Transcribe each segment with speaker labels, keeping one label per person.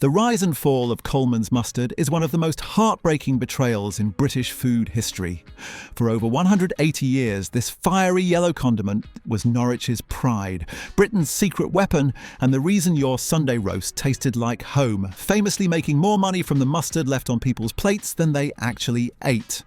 Speaker 1: The rise and fall of Colman's mustard is one of the most heartbreaking betrayals in British food history. For over 180 years, this fiery yellow condiment was Norwich's pride, Britain's secret weapon, and the reason your Sunday roast tasted like home, famously making more money from the mustard left on people's plates than they actually ate.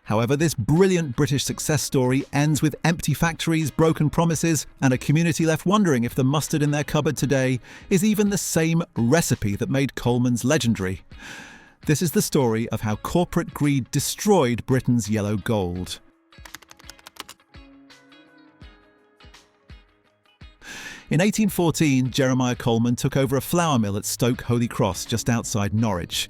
Speaker 1: However, this brilliant British success story ends with empty factories, broken promises, and a community left wondering if the mustard in their cupboard today is even the same recipe that made Colman's legendary. This is the story of how corporate greed destroyed Britain's yellow gold. In 1814, Jeremiah Colman took over a flour mill at Stoke Holy Cross, just outside Norwich.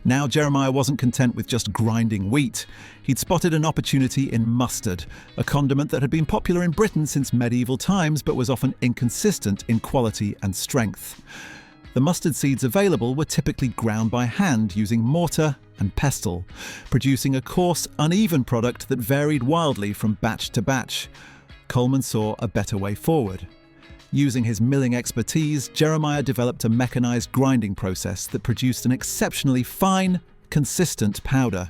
Speaker 1: Now Jeremiah wasn't content with just grinding wheat. He'd spotted an opportunity in mustard, a condiment that had been popular in Britain since medieval times but was often inconsistent in quality and strength. The mustard seeds available were typically ground by hand using mortar and pestle, producing a coarse, uneven product that varied wildly from batch to batch. Colman saw a better way forward. Using his milling expertise, Jeremiah developed a mechanized grinding process that produced an exceptionally fine, consistent powder.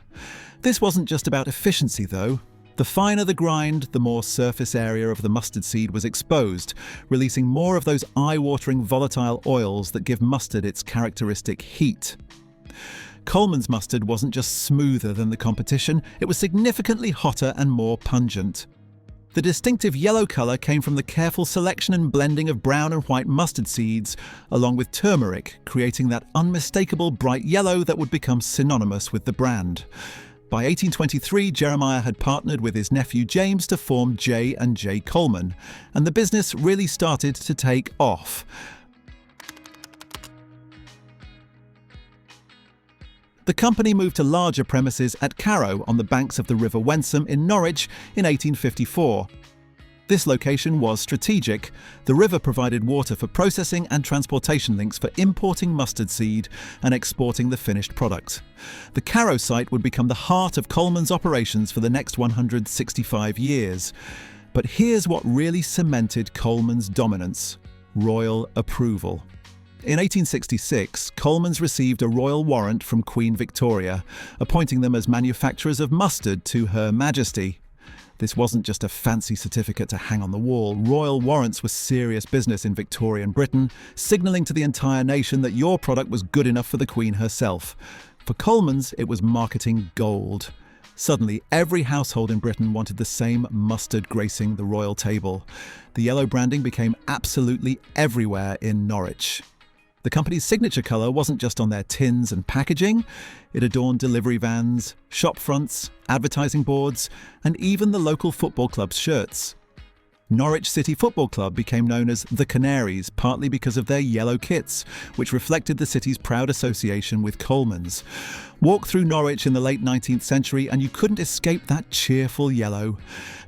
Speaker 1: This wasn't just about efficiency, though. The finer the grind, the more surface area of the mustard seed was exposed, releasing more of those eye-watering volatile oils that give mustard its characteristic heat. Colman's mustard wasn't just smoother than the competition, it was significantly hotter and more pungent. The distinctive yellow colour came from the careful selection and blending of brown and white mustard seeds, along with turmeric, creating that unmistakable bright yellow that would become synonymous with the brand. By 1823, Jeremiah had partnered with his nephew James to form J&J Colman, and the business really started to take off. The company moved to larger premises at Carrow on the banks of the River Wensum in Norwich in 1854. This location was strategic. The river provided water for processing and transportation links for importing mustard seed and exporting the finished product. The Carrow site would become the heart of Colman's operations for the next 165 years. But here's what really cemented Colman's dominance: royal approval. In 1866, Colman's received a royal warrant from Queen Victoria, appointing them as manufacturers of mustard to Her Majesty. This wasn't just a fancy certificate to hang on the wall. Royal Warrants were serious business in Victorian Britain, signalling to the entire nation that your product was good enough for the Queen herself. For Colman's, it was marketing gold. Suddenly, every household in Britain wanted the same mustard gracing the royal table. The yellow branding became absolutely everywhere in Norwich. The company's signature colour wasn't just on their tins and packaging, it adorned delivery vans, shop fronts, advertising boards, and even the local football club's shirts. Norwich City Football Club became known as the Canaries, partly because of their yellow kits, which reflected the city's proud association with Colman's. Walk through Norwich in the late 19th century and you couldn't escape that cheerful yellow.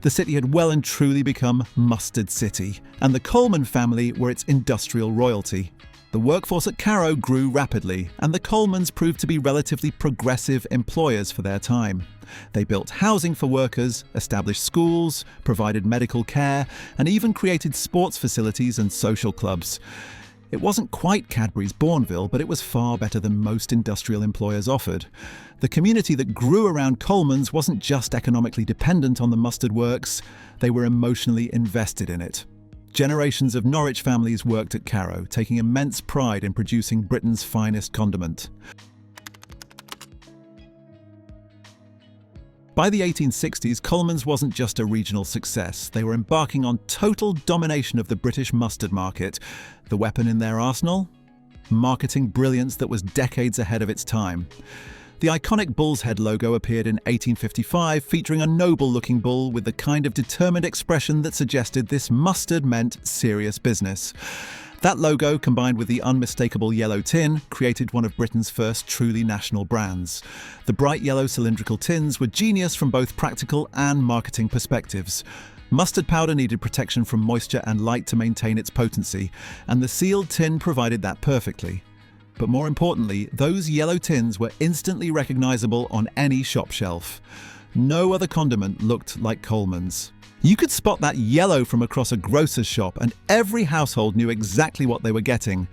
Speaker 1: The city had well and truly become Mustard City, and the Colman family were its industrial royalty. The workforce at Carrow grew rapidly, and the Colmans proved to be relatively progressive employers for their time. They built housing for workers, established schools, provided medical care, and even created sports facilities and social clubs. It wasn't quite Cadbury's Bourneville, but it was far better than most industrial employers offered. The community that grew around Colman's wasn't just economically dependent on the mustard works, they were emotionally invested in it. Generations of Norwich families worked at Carrow, taking immense pride in producing Britain's finest condiment. By the 1860s, Colman's wasn't just a regional success. They were embarking on total domination of the British mustard market. The weapon in their arsenal? Marketing brilliance that was decades ahead of its time. The iconic bull's head logo appeared in 1855, featuring a noble-looking bull with the kind of determined expression that suggested this mustard meant serious business. That logo, combined with the unmistakable yellow tin, created one of Britain's first truly national brands. The bright yellow cylindrical tins were genius from both practical and marketing perspectives. Mustard powder needed protection from moisture and light to maintain its potency, and the sealed tin provided that perfectly. But more importantly, those yellow tins were instantly recognizable on any shop shelf. No other condiment looked like Colman's. You could spot that yellow from across a grocer's shop, and every household knew exactly what they were getting.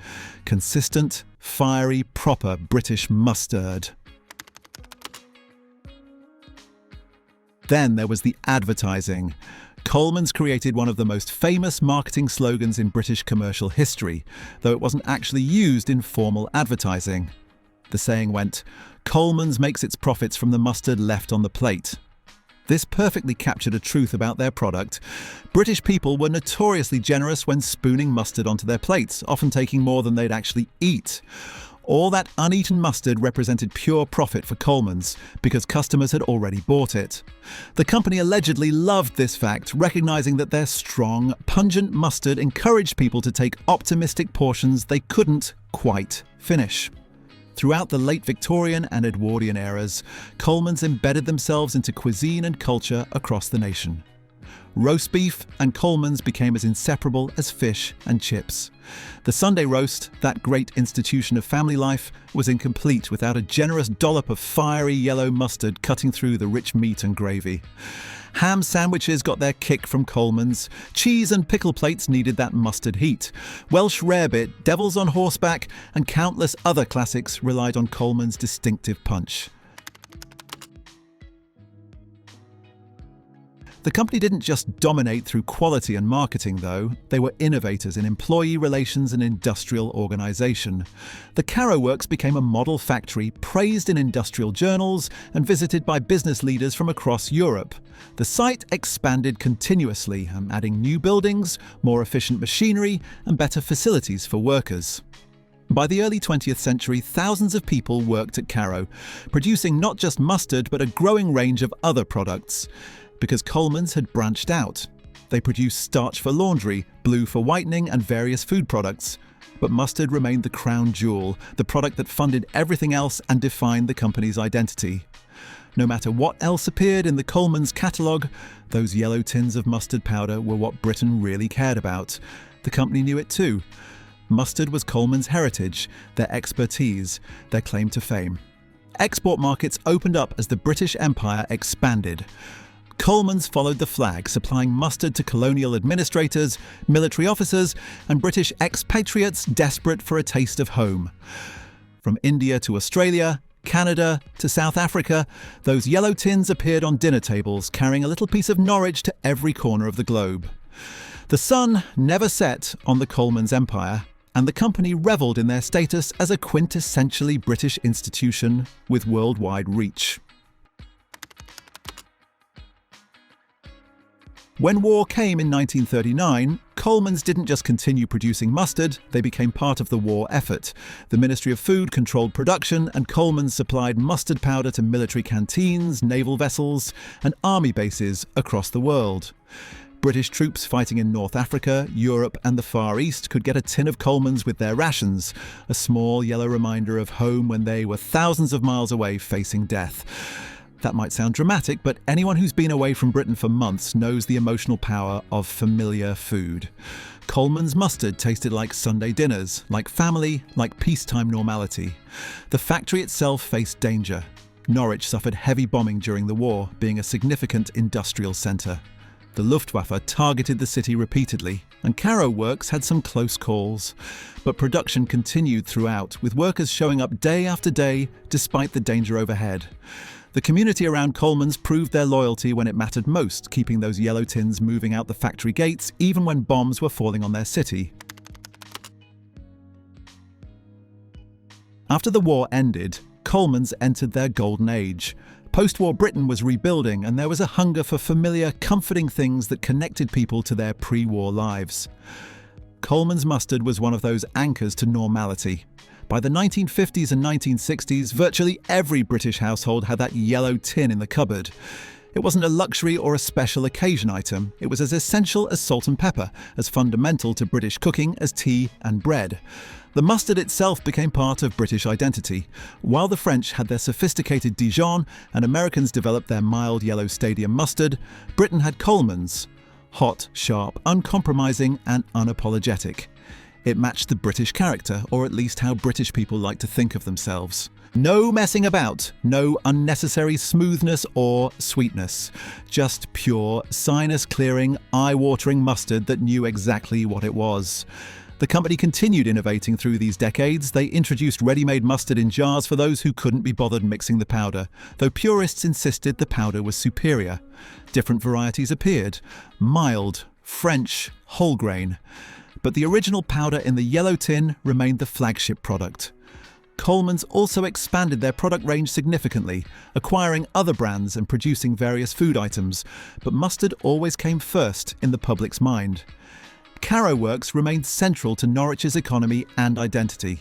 Speaker 1: Consistent, fiery, proper British mustard. Then there was the advertising. Colman's created one of the most famous marketing slogans in British commercial history, though it wasn't actually used in formal advertising. The saying went, "Colman's makes its profits from the mustard left on the plate." This perfectly captured a truth about their product. British people were notoriously generous when spooning mustard onto their plates, often taking more than they'd actually eat. All that uneaten mustard represented pure profit for Colman's, because customers had already bought it. The company allegedly loved this fact, recognizing that their strong, pungent mustard encouraged people to take optimistic portions they couldn't quite finish. Throughout the late Victorian and Edwardian eras, Colman's embedded themselves into cuisine and culture across the nation. Roast beef and Colman's became as inseparable as fish and chips. The Sunday roast, that great institution of family life, was incomplete without a generous dollop of fiery yellow mustard cutting through the rich meat and gravy. Ham sandwiches got their kick from Colman's. Cheese and pickle plates needed that mustard heat. Welsh rarebit, devils on horseback, and countless other classics relied on Colman's distinctive punch. The company didn't just dominate through quality and marketing, though. They were innovators in employee relations and industrial organisation. The Carrow Works became a model factory, praised in industrial journals and visited by business leaders from across Europe. The site expanded continuously, adding new buildings, more efficient machinery, and better facilities for workers. By the early 20th century, thousands of people worked at Carrow, producing not just mustard but a growing range of other products. Because Colman's had branched out. They produced starch for laundry, blue for whitening, and various food products. But mustard remained the crown jewel, the product that funded everything else and defined the company's identity. No matter what else appeared in the Colman's catalogue, those yellow tins of mustard powder were what Britain really cared about. The company knew it too. Mustard was Colman's heritage, their expertise, their claim to fame. Export markets opened up as the British Empire expanded. Colman's followed the flag, supplying mustard to colonial administrators, military officers, and British expatriates desperate for a taste of home. From India to Australia, Canada to South Africa, those yellow tins appeared on dinner tables, carrying a little piece of Norwich to every corner of the globe. The sun never set on the Colman's empire, and the company revelled in their status as a quintessentially British institution with worldwide reach. When war came in 1939, Colman's didn't just continue producing mustard, they became part of the war effort. The Ministry of Food controlled production, and Colman's supplied mustard powder to military canteens, naval vessels, and army bases across the world. British troops fighting in North Africa, Europe, and the Far East could get a tin of Colman's with their rations, a small yellow reminder of home when they were thousands of miles away facing death. That might sound dramatic, but anyone who's been away from Britain for months knows the emotional power of familiar food. Colman's mustard tasted like Sunday dinners, like family, like peacetime normality. The factory itself faced danger. Norwich suffered heavy bombing during the war, being a significant industrial centre. The Luftwaffe targeted the city repeatedly, and Carrow Works had some close calls. But production continued throughout, with workers showing up day after day despite the danger overhead. The community around Colman's proved their loyalty when it mattered most, keeping those yellow tins moving out the factory gates even when bombs were falling on their city. After the war ended, Colman's entered their golden age. Post-war Britain was rebuilding, and there was a hunger for familiar, comforting things that connected people to their pre-war lives. Colman's mustard was one of those anchors to normality. By the 1950s and 1960s, virtually every British household had that yellow tin in the cupboard. It wasn't a luxury or a special occasion item. It was as essential as salt and pepper, as fundamental to British cooking as tea and bread. The mustard itself became part of British identity. While the French had their sophisticated Dijon and Americans developed their mild yellow stadium mustard, Britain had Colman's. Hot, sharp, uncompromising, and unapologetic. It matched the British character, or at least how British people like to think of themselves. No messing about, no unnecessary smoothness or sweetness. Just pure, sinus-clearing, eye-watering mustard that knew exactly what it was. The company continued innovating through these decades. They introduced ready-made mustard in jars for those who couldn't be bothered mixing the powder, though purists insisted the powder was superior. Different varieties appeared: mild, French, whole grain. But the original powder in the yellow tin remained the flagship product. Colman's also expanded their product range significantly, acquiring other brands and producing various food items, but mustard always came first in the public's mind. Carrow Works remained central to Norwich's economy and identity.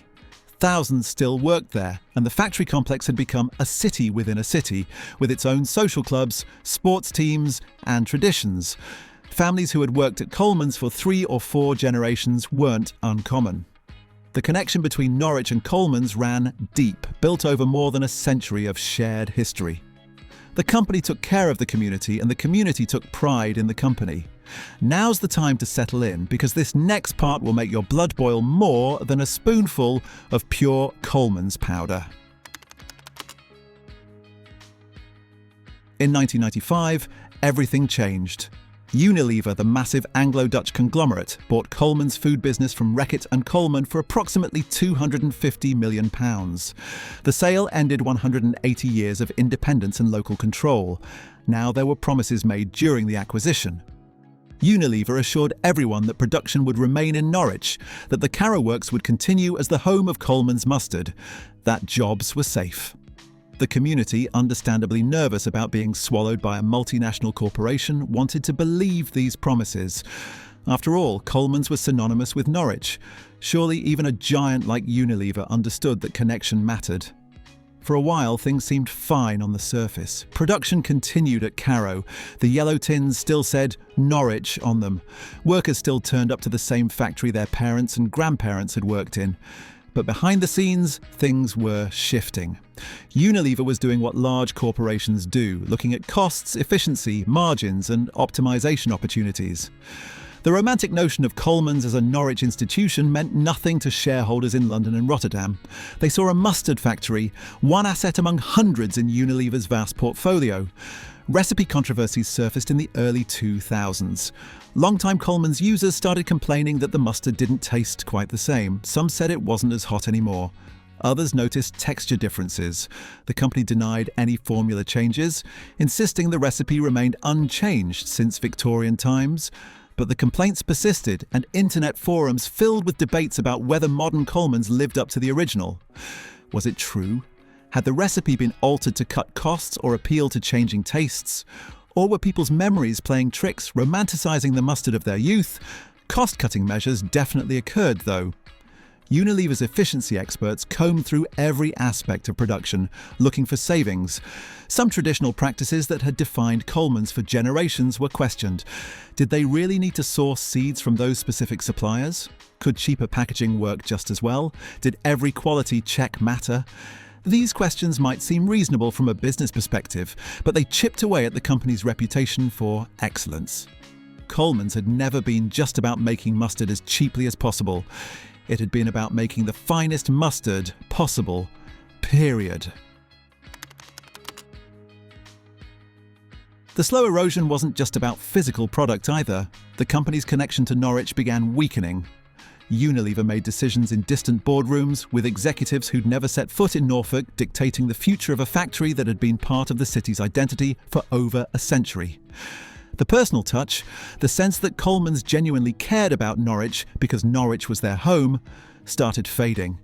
Speaker 1: Thousands still worked there, and the factory complex had become a city within a city, with its own social clubs, sports teams, and traditions. Families who had worked at Colman's for 3 or 4 generations weren't uncommon. The connection between Norwich and Colman's ran deep, built over more than a century of shared history. The company took care of the community, and the community took pride in the company. Now's the time to settle in, because this next part will make your blood boil more than a spoonful of pure Colman's powder. In 1995, everything changed. Unilever, the massive Anglo-Dutch conglomerate, bought Colman's food business from Reckitt and Colman for approximately £250 million. The sale ended 180 years of independence and local control. Now there were promises made during the acquisition. Unilever assured everyone that production would remain in Norwich, that the Carrow Works would continue as the home of Colman's mustard, that jobs were safe. The community, understandably nervous about being swallowed by a multinational corporation, wanted to believe these promises. After all, Colman's was synonymous with Norwich. Surely even a giant like Unilever understood that connection mattered. For a while, things seemed fine on the surface. Production continued at Carrow. The yellow tins still said Norwich on them. Workers still turned up to the same factory their parents and grandparents had worked in. But behind the scenes, things were shifting. Unilever was doing what large corporations do, looking at costs, efficiency, margins, and optimization opportunities. The romantic notion of Colman's as a Norwich institution meant nothing to shareholders in London and Rotterdam. They saw a mustard factory, one asset among hundreds in Unilever's vast portfolio. Recipe controversies surfaced in the early 2000s. Longtime Colman's users started complaining that the mustard didn't taste quite the same. Some said it wasn't as hot anymore. Others noticed texture differences. The company denied any formula changes, insisting the recipe remained unchanged since Victorian times. But the complaints persisted, and internet forums filled with debates about whether modern Colman's lived up to the original. Was it true? Had the recipe been altered to cut costs or appeal to changing tastes? Or were people's memories playing tricks, romanticising the mustard of their youth? Cost-cutting measures definitely occurred, though. Unilever's efficiency experts combed through every aspect of production, looking for savings. Some traditional practices that had defined Colman's for generations were questioned. Did they really need to source seeds from those specific suppliers? Could cheaper packaging work just as well? Did every quality check matter? These questions might seem reasonable from a business perspective, but they chipped away at the company's reputation for excellence. Colman's had never been just about making mustard as cheaply as possible. It had been about making the finest mustard possible, period. The slow erosion wasn't just about physical product either. The company's connection to Norwich began weakening. Unilever made decisions in distant boardrooms, with executives who'd never set foot in Norfolk dictating the future of a factory that had been part of the city's identity for over a century. The personal touch, the sense that Colman's genuinely cared about Norwich because Norwich was their home, started fading.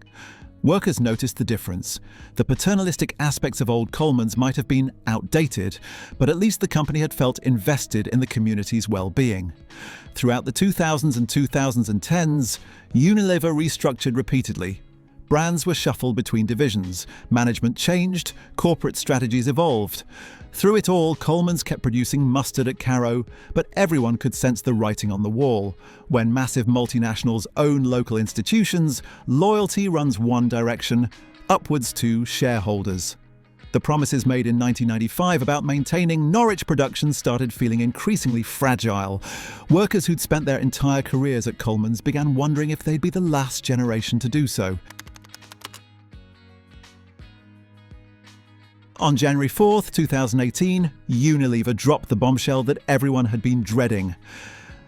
Speaker 1: Workers noticed the difference. The paternalistic aspects of old Colman's might have been outdated, but at least the company had felt invested in the community's well-being. Throughout the 2000s and 2010s, Unilever restructured repeatedly. Brands were shuffled between divisions, management changed, corporate strategies evolved. Through it all, Colman's kept producing mustard at Carrow, but everyone could sense the writing on the wall. When massive multinationals own local institutions, loyalty runs one direction, upwards to shareholders. The promises made in 1995 about maintaining Norwich production started feeling increasingly fragile. Workers who'd spent their entire careers at Colman's began wondering if they'd be the last generation to do so. On January 4th, 2018, Unilever dropped the bombshell that everyone had been dreading.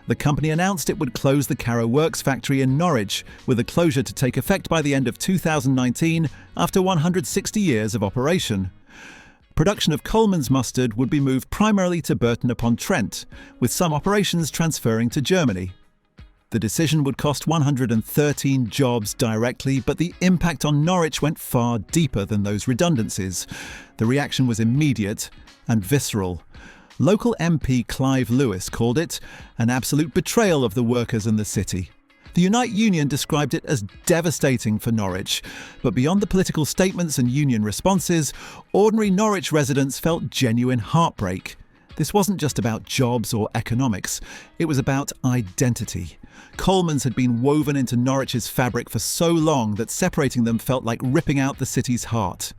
Speaker 1: The company announced it would close the Carrow Works factory in Norwich, with a closure to take effect by the end of 2019 after 160 years of operation. Production of Colman's mustard would be moved primarily to Burton-upon-Trent, with some operations transferring to Germany. The decision would cost 113 jobs directly, but the impact on Norwich went far deeper than those redundancies. The reaction was immediate and visceral. Local MP Clive Lewis called it an absolute betrayal of the workers and the city. The Unite Union described it as devastating for Norwich, but beyond the political statements and union responses, ordinary Norwich residents felt genuine heartbreak. This wasn't just about jobs or economics, it was about identity. Colman's had been woven into Norwich's fabric for so long that separating them felt like ripping out the city's heart.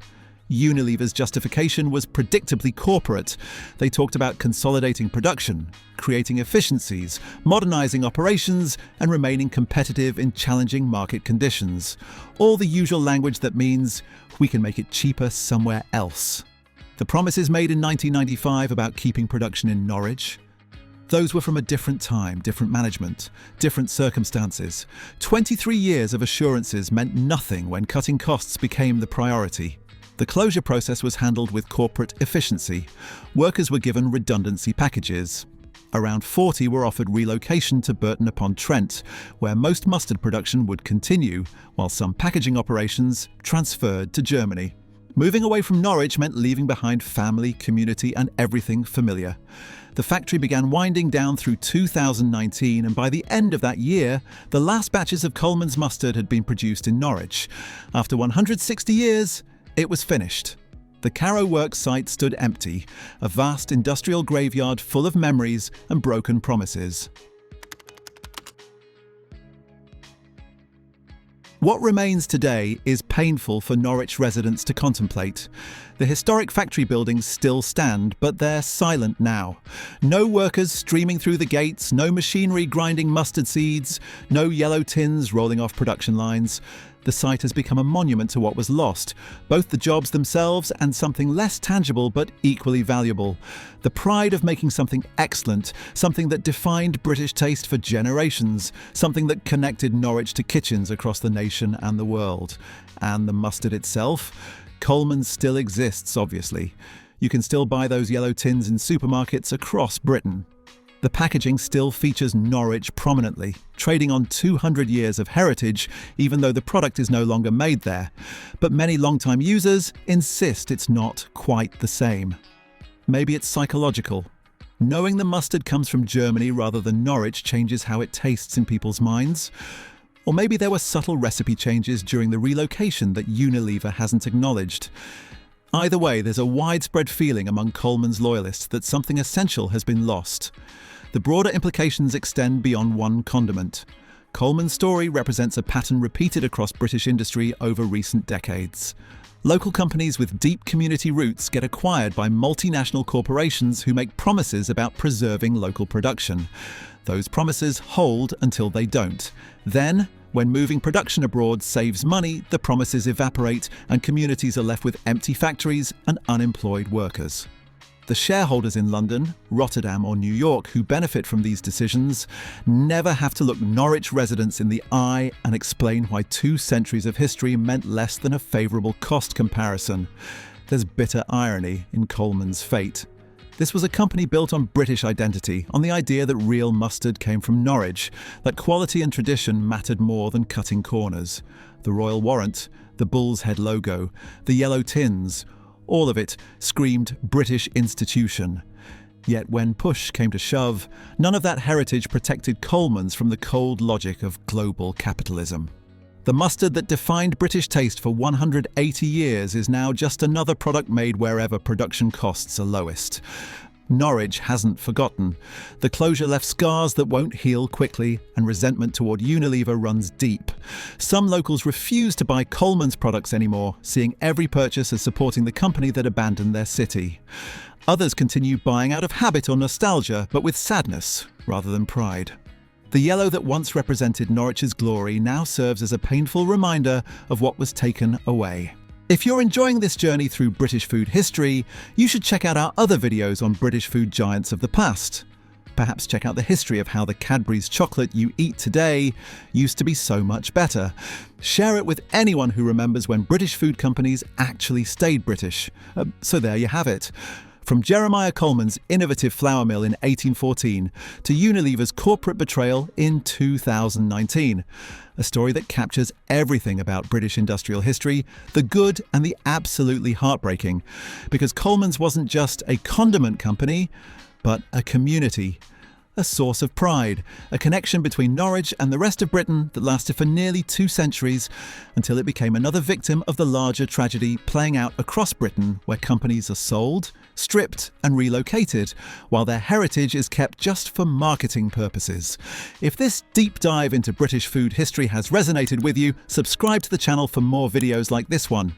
Speaker 1: Unilever's justification was predictably corporate. They talked about consolidating production, creating efficiencies, modernising operations, and remaining competitive in challenging market conditions. All the usual language that means we can make it cheaper somewhere else. The promises made in 1995 about keeping production in Norwich, those were from a different time, different management, different circumstances. 23 years of assurances meant nothing when cutting costs became the priority. The closure process was handled with corporate efficiency. Workers were given redundancy packages. Around 40 were offered relocation to Burton-upon-Trent, where most mustard production would continue, while some packaging operations transferred to Germany. Moving away from Norwich meant leaving behind family, community, and everything familiar. The factory began winding down through 2019, and by the end of that year, the last batches of Colman's mustard had been produced in Norwich. After 160 years, it was finished. The Carrow Works site stood empty, a vast industrial graveyard full of memories and broken promises. What remains today is painful for Norwich residents to contemplate. The historic factory buildings still stand, but they're silent now. No workers streaming through the gates, no machinery grinding mustard seeds, no yellow tins rolling off production lines. The site has become a monument to what was lost, both the jobs themselves and something less tangible but equally valuable. The pride of making something excellent, something that defined British taste for generations, something that connected Norwich to kitchens across the nation and the world. And the mustard itself? Colman still exists, obviously. You can still buy those yellow tins in supermarkets across Britain. The packaging still features Norwich prominently, trading on 200 years of heritage, even though the product is no longer made there. But many long-time users insist it's not quite the same. Maybe it's psychological. Knowing the mustard comes from Germany rather than Norwich changes how it tastes in people's minds. Or maybe there were subtle recipe changes during the relocation that Unilever hasn't acknowledged. Either way, there's a widespread feeling among Colman's loyalists that something essential has been lost. The broader implications extend beyond one condiment. Colman's story represents a pattern repeated across British industry over recent decades. Local companies with deep community roots get acquired by multinational corporations who make promises about preserving local production. Those promises hold until they don't. Then, when moving production abroad saves money, the promises evaporate and communities are left with empty factories and unemployed workers. The shareholders in London, Rotterdam or New York who benefit from these decisions never have to look Norwich residents in the eye and explain why 2 centuries of history meant less than a favourable cost comparison. There's bitter irony in Colman's fate. This was a company built on British identity, on the idea that real mustard came from Norwich, that quality and tradition mattered more than cutting corners. The Royal Warrant, the bull's head logo, the yellow tins, all of it screamed British institution. Yet when push came to shove, none of that heritage protected Colman's from the cold logic of global capitalism. The mustard that defined British taste for 180 years is now just another product made wherever production costs are lowest. Norwich hasn't forgotten. The closure left scars that won't heal quickly, and resentment toward Unilever runs deep. Some locals refuse to buy Colman's products anymore, seeing every purchase as supporting the company that abandoned their city. Others continue buying out of habit or nostalgia, but with sadness rather than pride. The yellow that once represented Norwich's glory now serves as a painful reminder of what was taken away. If you're enjoying this journey through British food history, you should check out our other videos on British food giants of the past. Perhaps check out the history of how the Cadbury's chocolate you eat today used to be so much better. Share it with anyone who remembers when British food companies actually stayed British. So there you have it. From Jeremiah Colman's innovative flour mill in 1814 to Unilever's corporate betrayal in 2019. A story that captures everything about British industrial history, the good and the absolutely heartbreaking. Because Colman's wasn't just a condiment company, but a community. A source of pride, a connection between Norwich and the rest of Britain that lasted for nearly 2 centuries until it became another victim of the larger tragedy playing out across Britain, where companies are sold, stripped and relocated, while their heritage is kept just for marketing purposes. If this deep dive into British food history has resonated with you, subscribe to the channel for more videos like this one.